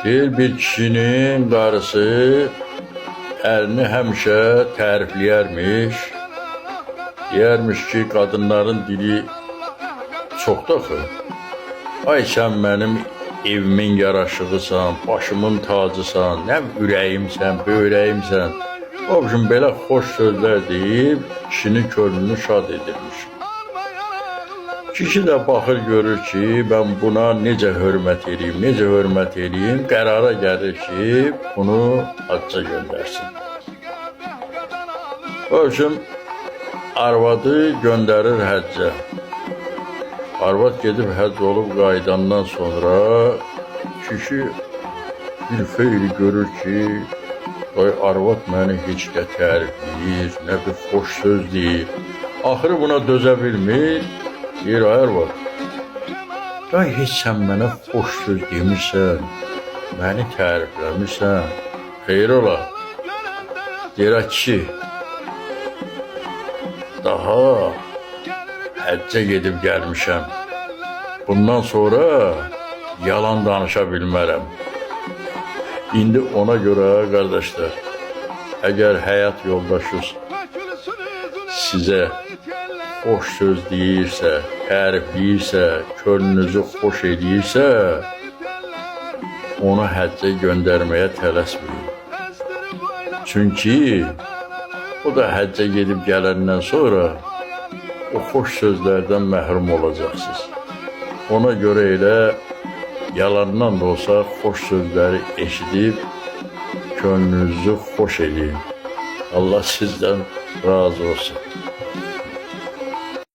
Deyir bir kişinin qarısı ərini həmişə tərifləyərmiş. Deyərmiş ki, qadınların dili çoxdur axı. Ay sən mənim evimin yaraşığısan, başımın tacısan, nə ürəyimsən, böyrəyimsən. O üçün belə xoş sözlər deyib kişinin könlünü şad edirmiş. Kişi də baxır görür ki, mən buna necə hörmət edeyim, qərara gəlir ki, bunu hacca göndərsin. O üçün arvadı göndərir həccə. Arvad gedib həcc olub qayıdandan sonra kişi bir xeyli görür ki, arvad məni heç də tərifləyir, nə bir xoş söz deyir. Axırı buna dözə bilmir. Deyir, ay arvad, heç sən mənə xoş söz demirsən, məni tərifləmirsən, xeyr ola. Deyir, kişi, daha həccə gedib gəlmişəm. Bundan sonra yalan danışa bilmərəm. İndi ona görə, qardaşlar, əgər həyat yoldaşınız sizə xoş söz deyirsə, tərifləyirsə, könlünüzü xoş edirsə, onu həccə göndərməyə tələsməyin. Çünki o da həccə gedib gələndən sonra o xoş sözlərdən məhrum olacaqsınız. Ona görə elə yalandan da olsa xoş sözləri eşidib könlünüzü xoş edin. Allah sizdən razı olsun.